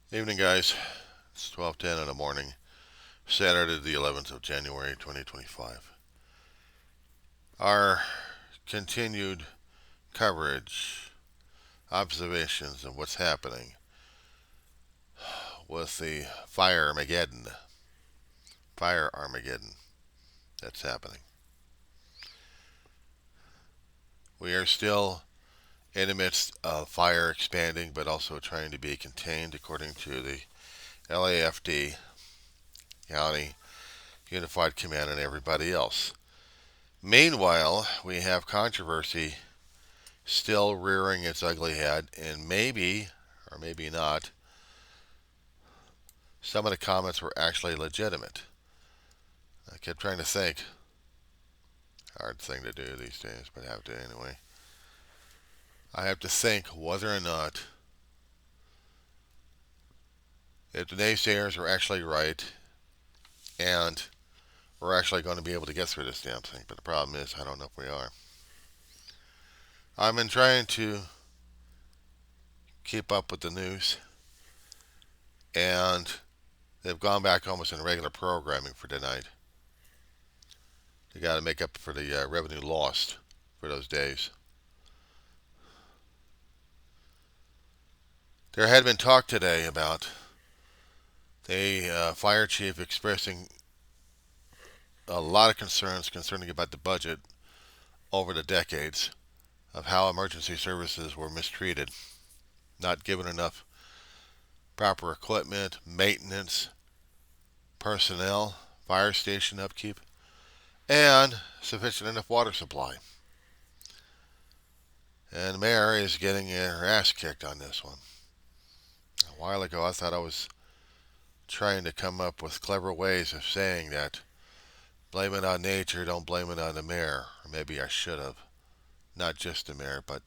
Evening, guys. It's 12:10 in the morning, Saturday, the 11th of January, 2025. Our continued coverage, observations of what's happening with the fire Armageddon that's happening. We are still in the midst of fire expanding, but also trying to be contained, according to the LAFD, County Unified Command, and everybody else. Meanwhile, we have controversy still rearing its ugly head, and maybe, or maybe not, some of the comments were actually legitimate. I kept trying to think. Hard thing to do these days, but I have to anyway. I have to think whether or not if the naysayers are actually right and we're actually going to be able to get through this damn thing. But the problem is, I don't know if we are. I've been trying to keep up with the news, and they've gone back almost in regular programming for tonight. They got to make up for the revenue lost for those days. There had been talk today about the fire chief expressing a lot of concerns concerning about the budget over the decades of how emergency services were mistreated, not given enough proper equipment, maintenance, personnel, fire station upkeep, and sufficient enough water supply. And the mayor is getting her ass kicked on this one. A while ago, I thought I was trying to come up with clever ways of saying that blame it on nature, don't blame it on the mayor. Or maybe I should have. Not just the mayor, but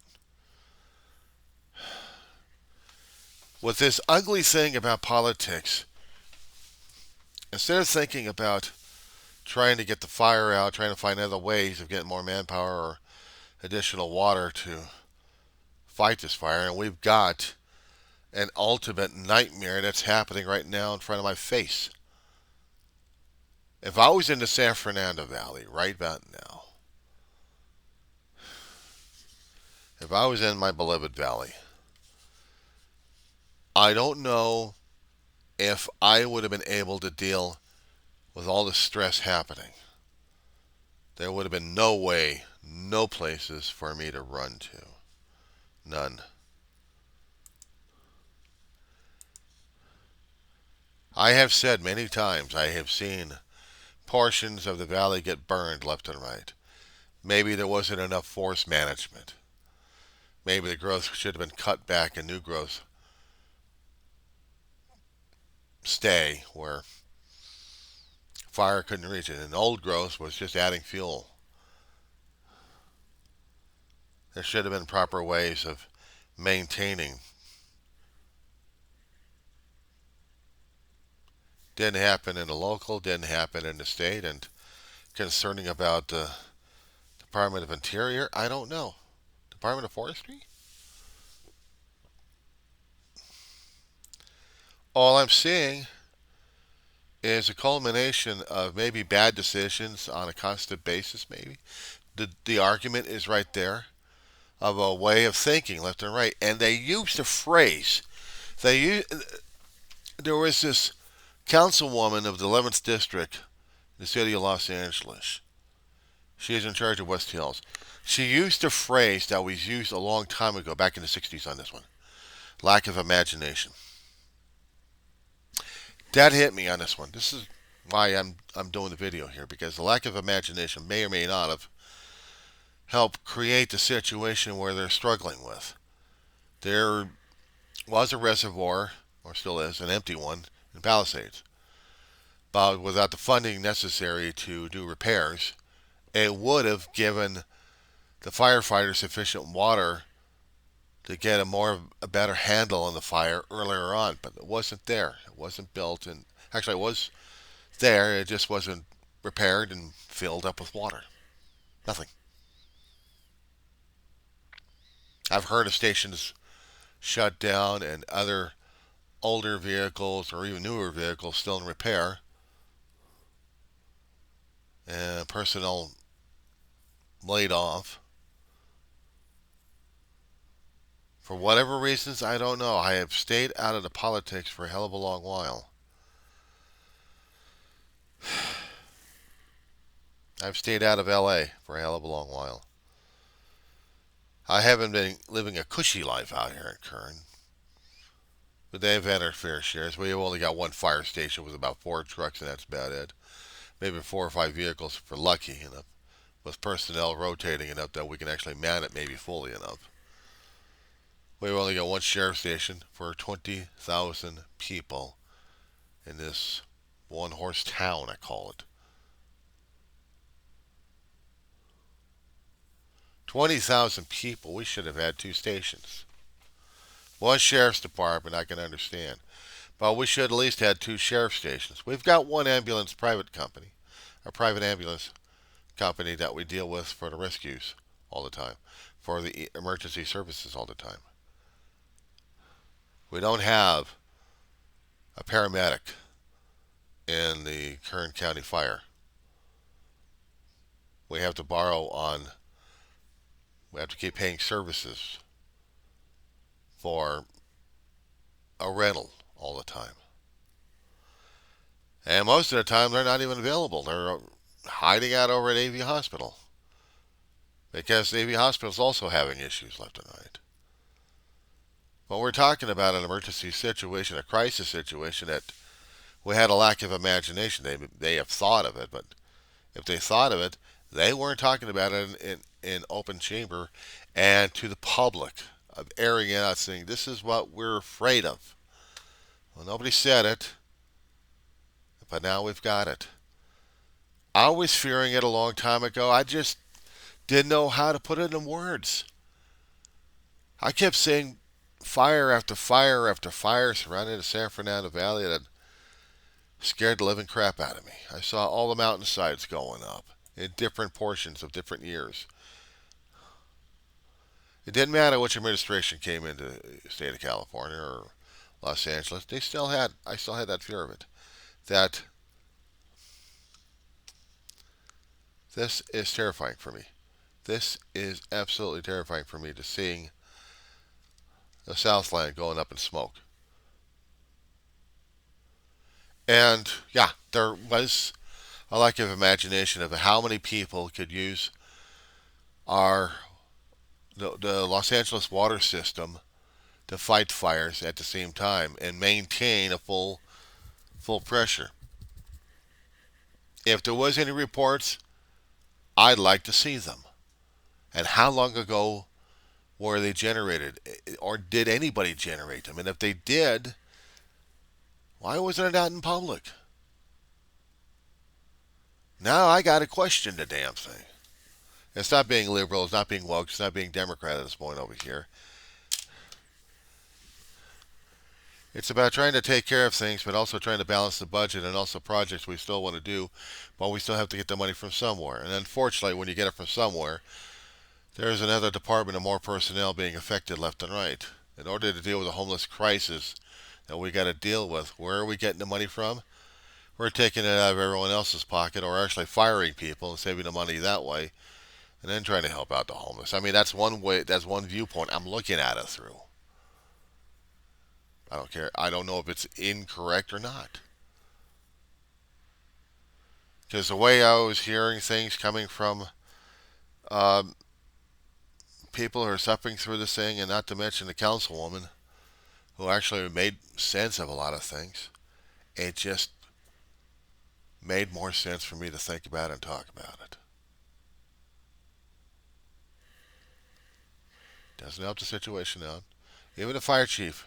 with this ugly thing about politics, instead of thinking about trying to get the fire out, trying to find other ways of getting more manpower or additional water to fight this fire, and we've got an ultimate nightmare that's happening right now in front of my face. If I was in the San Fernando Valley right about now, if I was in my beloved valley, I don't know if I would have been able to deal with all the stress happening. There would have been no way, no places for me to run to. None. I have said many times I have seen portions of the valley get burned left and right. Maybe there wasn't enough forest management. Maybe the growth should have been cut back and new growth stay where fire couldn't reach it. And old growth was just adding fuel. There should have been proper ways of maintaining. Didn't happen in the local, didn't happen in the state, and concerning about the Department of Interior, I don't know. Department of Forestry? All I'm seeing is a culmination of maybe bad decisions on a constant basis, maybe. The argument is right there of a way of thinking left and right. And they used a phrase. There was this councilwoman of the 11th district, in the city of Los Angeles. She is in charge of West Hills. She used a phrase that was used a long time ago, back in the 60s on this one. Lack of imagination. That hit me on this one. This is why I'm doing the video here, because the lack of imagination may or may not have helped create the situation where they're struggling with. There was a reservoir, or still is, an empty one in Palisades. But without the funding necessary to do repairs, it would have given the firefighters sufficient water to get a better handle on the fire earlier on. But it wasn't there. It wasn't built, and actually it was there. It just wasn't repaired and filled up with water. Nothing. I've heard of stations shut down and other older vehicles or even newer vehicles still in repair, and personnel laid off. For whatever reasons, I don't know. I have stayed out of the politics for a hell of a long while. I've stayed out of LA for a hell of a long while. I haven't been living a cushy life out here in Kern, but they've had their fair shares. We've only got one fire station with about 4 trucks, and that's about it. Maybe 4 or 5 vehicles if we're lucky enough, with personnel rotating enough that we can actually man it maybe fully enough. We've only got one sheriff station for 20,000 people in this one horse town, I call it. 20,000 people. We should have had 2 stations. One sheriff's department, I can understand. But we should at least had 2 sheriff stations. We've got one ambulance private company, a private ambulance company that we deal with for the rescues all the time, for the emergency services all the time. We don't have a paramedic in the Kern County Fire. We have to we have to keep paying services for a rental all the time. And most of the time, they're not even available. They're hiding out over at AV Hospital because AV Hospital is also having issues left and right. But we're talking about an emergency situation, a crisis situation that we had a lack of imagination. They have thought of it, but if they thought of it, they weren't talking about it in open chamber and to the public, of airing it out, saying this is what we're afraid of. Well, nobody said it, but now we've got it. I was fearing it a long time ago. I just didn't know how to put it in words. I kept saying fire after fire after fire surrounding the San Fernando Valley that scared the living crap out of me. I saw all the mountainsides going up in different portions of different years. It didn't matter which administration came into the state of California or Los Angeles. I still had that fear of it. That this is terrifying for me. This is absolutely terrifying for me to seeing the Southland going up in smoke. And yeah, there was a lack of imagination of how many people could use our the Los Angeles water system to fight fires at the same time and maintain a full pressure. If there was any reports, I'd like to see them. And how long ago were they generated? Or did anybody generate them? And if they did, why wasn't it out in public? Now I got to question the damn thing. It's not being liberal, it's not being woke, it's not being Democrat at this point over here. It's about trying to take care of things, but also trying to balance the budget and also projects we still want to do, but we still have to get the money from somewhere. And unfortunately, when you get it from somewhere, there's another department and more personnel being affected left and right. In order to deal with the homeless crisis that we got to deal with, where are we getting the money from? We're taking it out of everyone else's pocket, or actually firing people and saving the money that way, and then trying to help out the homeless. I mean, that's one way, that's one viewpoint I'm looking at it through. I don't care. I don't know if it's incorrect or not. Because the way I was hearing things coming from um, people who are suffering through this thing, and not to mention the councilwoman who actually made sense of a lot of things, it just made more sense for me to think about it and talk about it. Doesn't help the situation out. Even the fire chief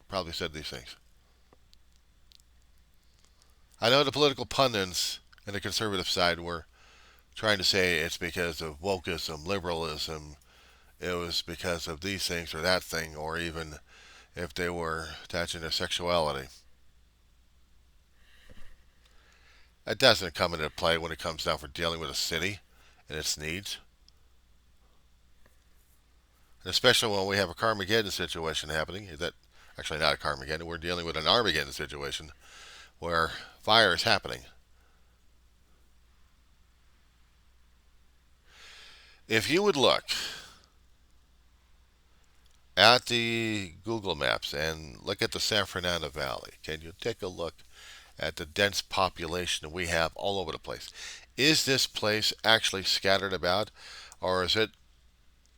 probably said these things. I know the political pundits and the conservative side were trying to say it's because of wokeism, liberalism, it was because of these things or that thing, or even if they were attaching their sexuality. That doesn't come into play when it comes down for dealing with a city and its needs. And especially when we have a Carmageddon situation happening, that Actually, not a Carmageddon. We're dealing with an Armageddon situation where fire is happening. If you would look at the Google Maps and look at the San Fernando Valley, can you take a look at the dense population we have all over the place? Is this place actually scattered about, or is it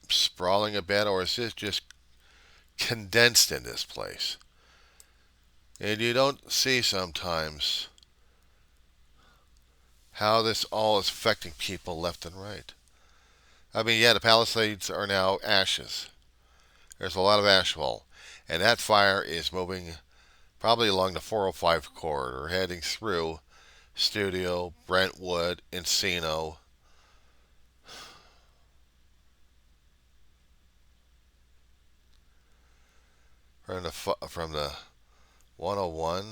sprawling a bit, or is it just condensed in this place? And you don't see sometimes how this all is affecting people left and right. I mean, yeah, the Palisades are now ashes. There's a lot of ashfall. And that fire is moving probably along the 405 corridor, heading through Studio, Brentwood, Encino. From the 101,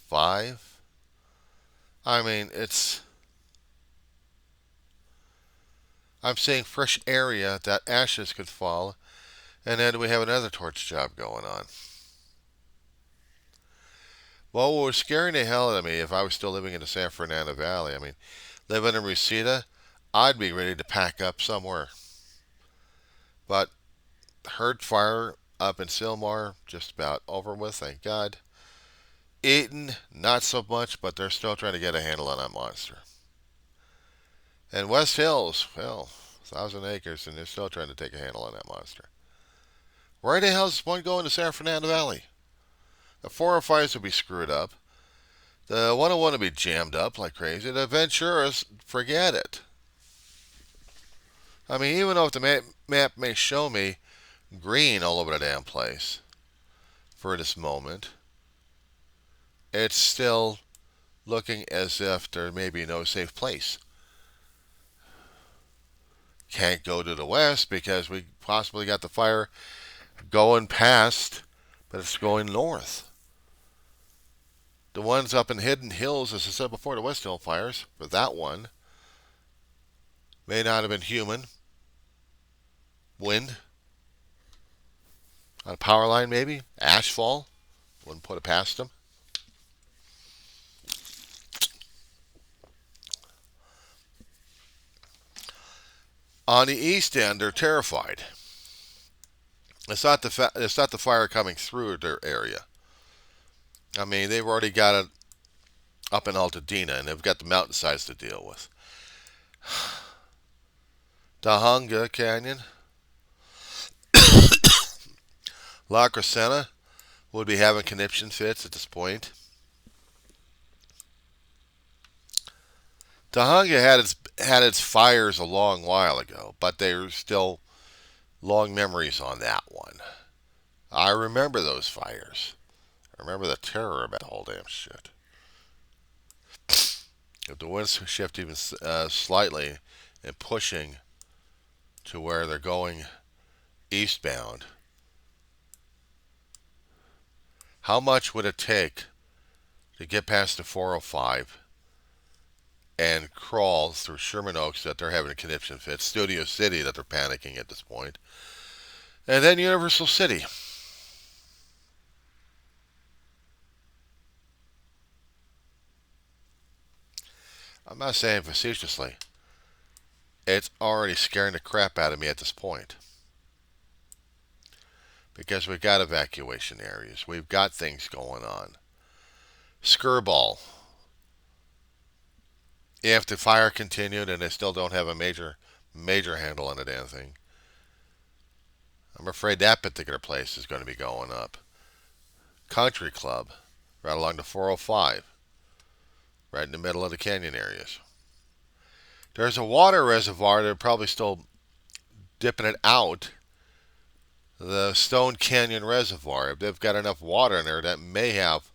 5. I mean, I'm seeing fresh area that ashes could fall, and then we have another torch job going on. Well, what was scaring the hell out of me if I was still living in the San Fernando Valley, I mean, living in Reseda, I'd be ready to pack up somewhere. But heard fire up in Sylmar, just about over with, thank God. Eaton, not so much, but they're still trying to get a handle on that monster. And West Hills, well, 1,000 acres, and they're still trying to take a handle on that monster. Where the hell is one going to San Fernando Valley? The 405s will be screwed up. The 101 will be jammed up like crazy. The Venturas, forget it. I mean, even though if the map may show me green all over the damn place for this moment, it's still looking as if there may be no safe place. Can't go to the west because we possibly got the fire going past, but it's going north. The ones up in Hidden Hills, as I said before, the West Hill fires, but that one may not have been human. Wind on a power line, maybe. Ashfall. Wouldn't put it past them. On the east end, they're terrified. It's not the fire coming through their area. I mean, they've already got it up in Altadena, and they've got the mountainsides to deal with. Dahunga Canyon, La Crescenta would be having conniption fits at this point. Dahunga had its fires a long while ago, but there's still long memories on that one. I remember those fires. I remember the terror about the whole damn shit. If the winds shift even slightly and pushing to where they're going eastbound, how much would it take to get past the 405 and crawl through Sherman Oaks that they're having a conniption fit, Studio City that they're panicking at this point, and then Universal City? I'm not saying facetiously. It's already scaring the crap out of me at this point. Because we've got evacuation areas. We've got things going on. Skirball. If the fire continued and they still don't have a major handle on the damn thing, I'm afraid that particular place is going to be going up. Country Club, right along the 405, right in the middle of the canyon areas. There's a water reservoir. They're probably still dipping it out. The Stone Canyon Reservoir. If they've got enough water in there, that may have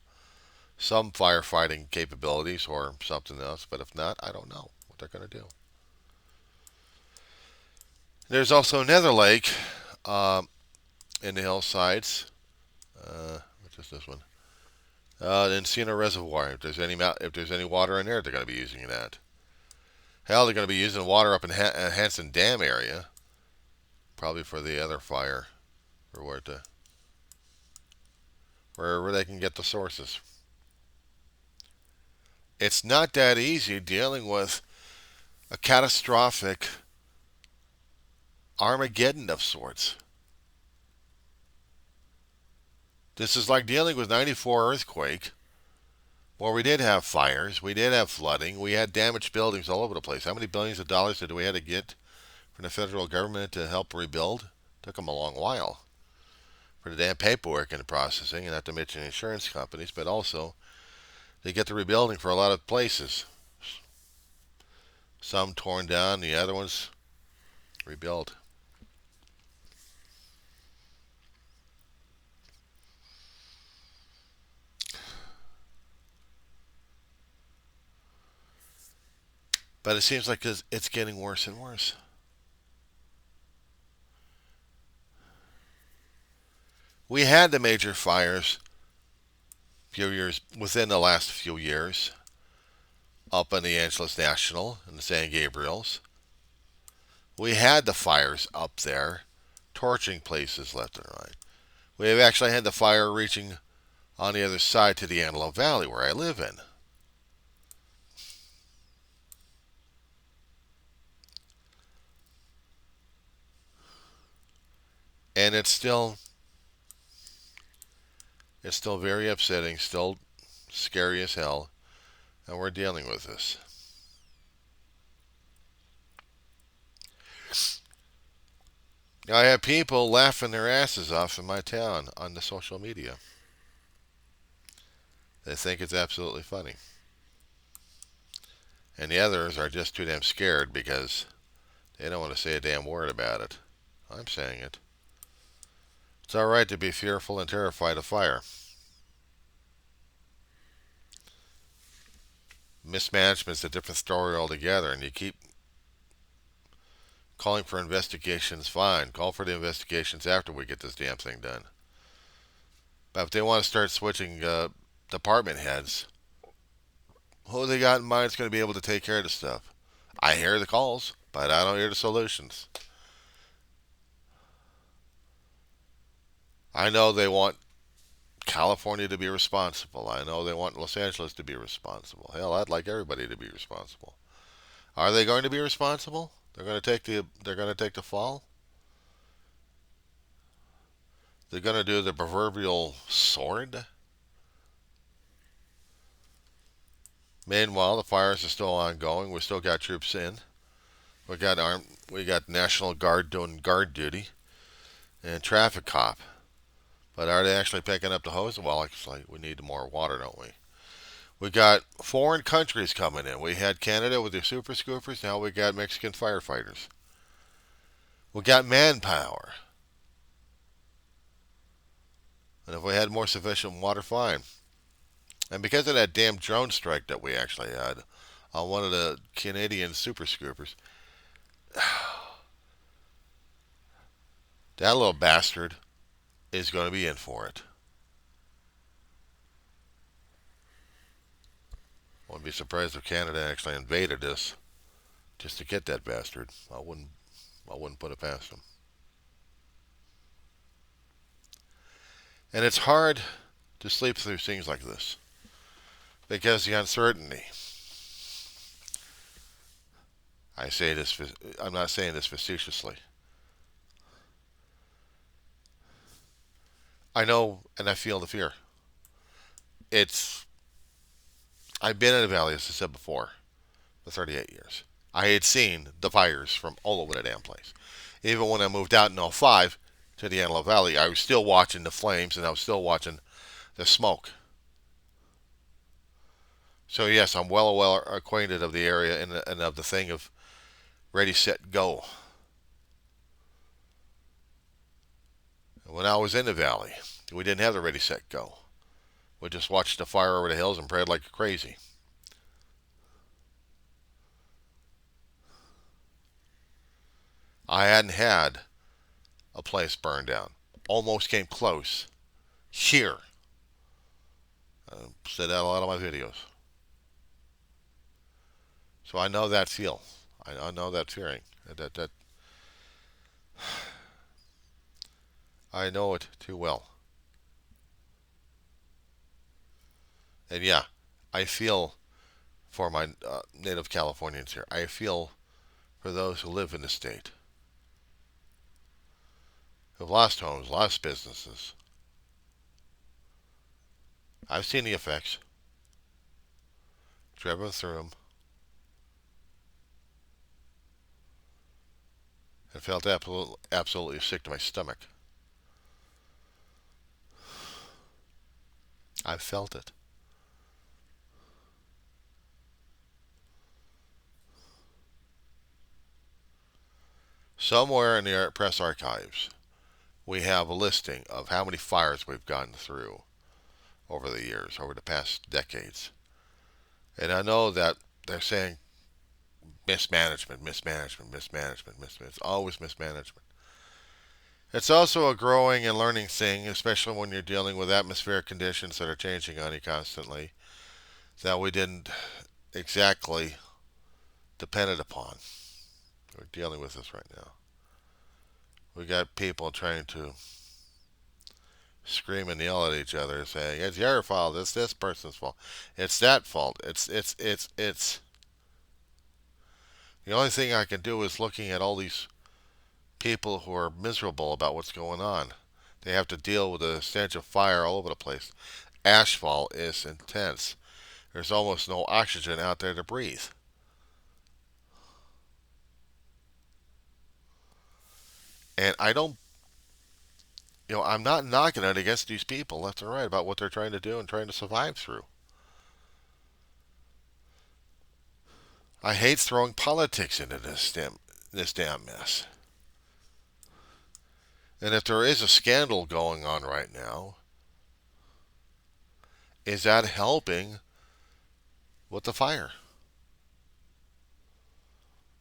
some firefighting capabilities or something else. But if not, I don't know what they're going to do. There's also another lake in the hillsides. Which is this one? The Encino Reservoir. If there's any water in there, they're going to be using that. Hell, they're going to be using water up in Hanson Dam area, probably for the other fire, or where to wherever they can get the sources. It's not that easy dealing with a catastrophic Armageddon of sorts. This is like dealing with 94 earthquake, where we did have fires, we did have flooding, we had damaged buildings all over the place. How many billions of dollars did we have to get from the federal government to help rebuild? Took them a long while for the damn paperwork and the processing, and not to mention insurance companies, but also they get the rebuilding for a lot of places. Some torn down, the other ones rebuilt. But it seems like it's getting worse and worse. We had the major fires few years within the last few years up in the Angeles National and the San Gabriels. We had the fires up there, torching places left and right. We have actually had the fire reaching on the other side to the Antelope Valley where I live in. And it's still very upsetting, still scary as hell, and we're dealing with this. I have people laughing their asses off in my town on the social media. They think it's absolutely funny. And the others are just too damn scared because they don't want to say a damn word about it. I'm saying it. It's all right to be fearful and terrified of fire. Mismanagement's a different story altogether, and you keep calling for investigations. Fine, call for the investigations after we get this damn thing done. But if they want to start switching department heads, who they got in mind is going to be able to take care of this stuff? I hear the calls, but I don't hear the solutions. I know they want California to be responsible. I know they want Los Angeles to be responsible. Hell, I'd like everybody to be responsible. Are they going to be responsible? They're going to take the fall. They're going to do the proverbial sword. Meanwhile, the fires are still ongoing. We still got troops in. We got National Guard doing guard duty and traffic cop. But are they actually picking up the hose? Well, actually, we need more water, don't we? We got foreign countries coming in. We had Canada with their super scoopers. Now we got Mexican firefighters. We got manpower. And if we had more sufficient water, fine. And because of that damn drone strike that we actually had on one of the Canadian super scoopers, that little bastard is going to be in for it. Wouldn't be surprised if Canada actually invaded us just to get that bastard. I wouldn't put it past them. And it's hard to sleep through things like this because the uncertainty. I say this. I'm not saying this facetiously. I know and I feel the fear. It's. I've been in the valley, as I said before, for 38 years. I had seen the fires from all over the damn place. Even when I moved out in '05 to the Antelope Valley, I was still watching the flames and I was still watching the smoke. So yes, I'm well acquainted of the area and of the thing of ready, set, go. When I was in the valley, we didn't have the ready, set, go. We just watched the fire over the hills and prayed like crazy. I hadn't had a place burned down. Almost came close here. I said that a lot of my videos. So I know that feel. I know that fearing. That I know it too well. And yeah, I feel for my native Californians here. I feel for those who live in the state, who've lost homes, lost businesses. I've seen the effects, driven through them, and felt absolutely sick to my stomach. I've felt it. Somewhere in the press archives, we have a listing of how many fires we've gone through over the years, over the past decades. And I know that they're saying mismanagement, mismanagement, mismanagement, mismanagement. It's always mismanagement. It's also a growing and learning thing, especially when you're dealing with atmospheric conditions that are changing on you constantly, that we didn't exactly depend upon. We're dealing with this right now. We got people trying to scream and yell at each other, saying it's your fault, it's this person's fault, it's that fault, it's. The only thing I can do is looking at all these people who are miserable about what's going on. They have to deal with the stench of fire all over the place. Asphalt is intense. There's almost no oxygen out there to breathe. And I don't, I'm not knocking it against these people left and right about what they're trying to do and trying to survive through. I hate throwing politics into this damn mess. And if there is a scandal going on right now, is that helping with the fire?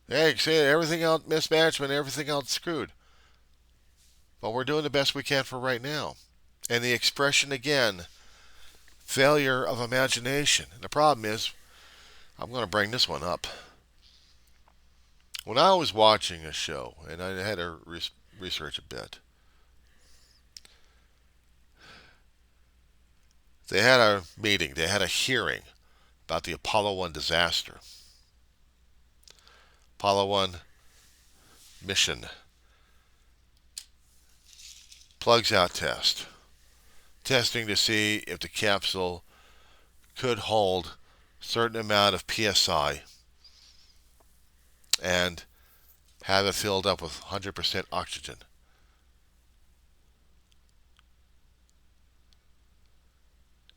Hey, say everything else mismanagement, everything else screwed. But we're doing the best we can for right now. And the expression again, failure of imagination. And the problem is, I'm going to bring this one up. When I was watching a show, and I had to research a bit, they had a meeting, they had a hearing about the Apollo 1 disaster. Apollo 1 mission. Plugs out test. Testing to see if the capsule could hold a certain amount of PSI and have it filled up with 100% oxygen.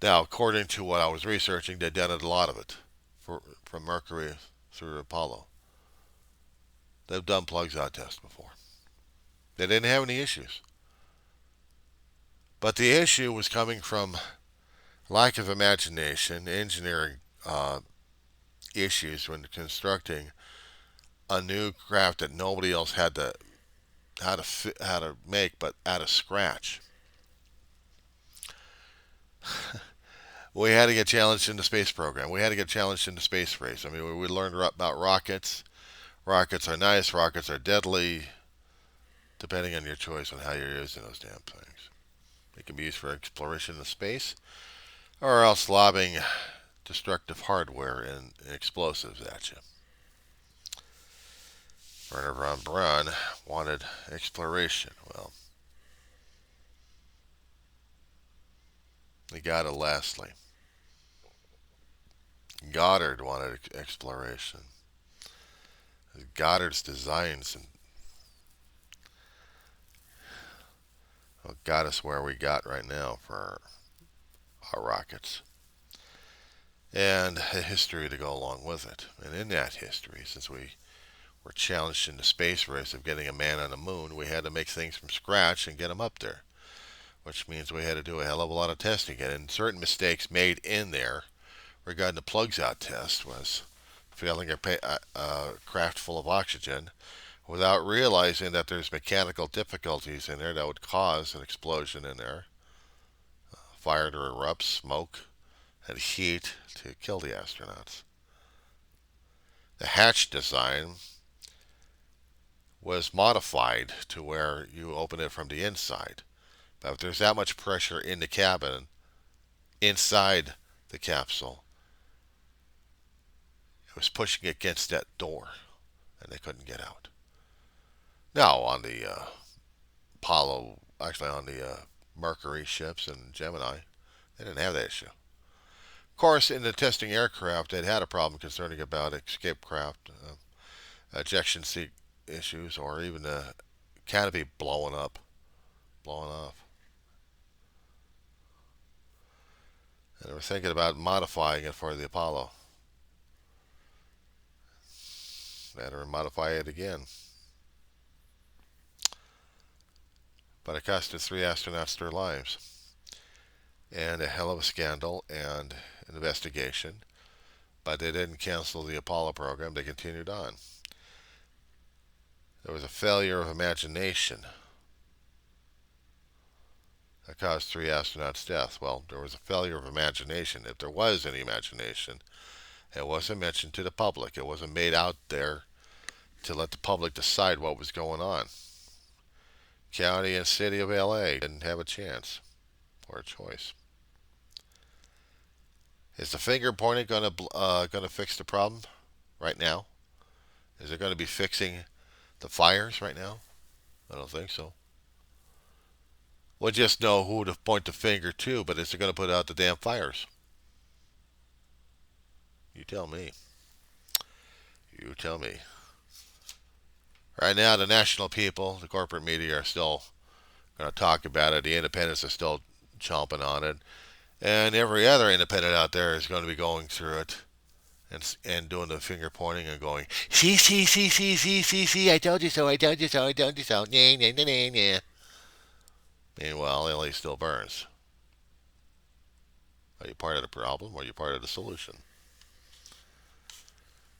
Now, according to what I was researching, they've done a lot of it from Mercury through Apollo. They've done plugs out tests before. They didn't have any issues. But the issue was coming from lack of imagination, engineering issues when constructing a new craft that nobody else had to how to make, but out of scratch. We had to get challenged in the space program. We had to get challenged in the space race. I mean, we learned about rockets. Rockets are nice. Rockets are deadly, depending on your choice on how you're using those damn things. They can be used for exploration of space, or else lobbing destructive hardware and explosives at you. Wernher von Braun wanted exploration. Well, he got it lastly. Goddard wanted exploration. Goddard's designs got us where we got right now for our rockets. And a history to go along with it. And in that history, since we were challenged in the space race of getting a man on the moon, we had to make things from scratch and get them up there. Which means we had to do a hell of a lot of testing. And certain mistakes made in there regarding the plugs out test was failing a craft full of oxygen without realizing that there's mechanical difficulties in there that would cause an explosion in there. Fire to erupt, smoke, and heat to kill the astronauts. The hatch design was modified to where you open it from the inside. But if there's that much pressure in the cabin, inside the capsule. It was pushing against that door, and they couldn't get out. Now, on the Apollo, actually on the Mercury ships and Gemini, they didn't have that issue. Of course, in the testing aircraft, they'd had a problem concerning about escape craft, ejection seat issues, or even the canopy blowing off. And they were thinking about modifying it for the Apollo. They had to modify it again. But it cost the 3 astronauts their lives. And a hell of a scandal and an investigation. But they didn't cancel the Apollo program. They continued on. There was a failure of imagination that caused 3 astronauts' death. Well, there was a failure of imagination. If there was any imagination, it wasn't mentioned to the public. It wasn't made out there to let the public decide what was going on. County and city of LA didn't have a chance or a choice. Is the finger pointing going to fix the problem right now? Is it going to be fixing the fires right now? I don't think so. We'll just know who to point the finger to, but is it going to put out the damn fires? You tell me. You tell me. Right now, the national people, the corporate media, are still going to talk about it. The independents are still chomping on it. And every other independent out there is going to be going through it and doing the finger pointing and going, see, I told you so, I told you so, I told you so, nah, nah, nah, nah, nah. Meanwhile, LA still burns. Are you part of the problem or are you part of the solution?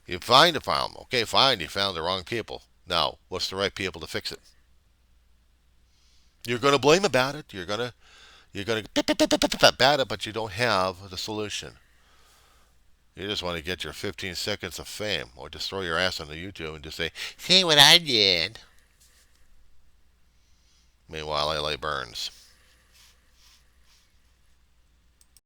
You find the problem. Okay, fine, you found the wrong people. Now, what's the right people to fix it? You're going to blame about it. You're going to bat it, but you don't have the solution. You just want to get your 15 seconds of fame, or just throw your ass on the YouTube and just say, "See what I did." Meanwhile, LA burns.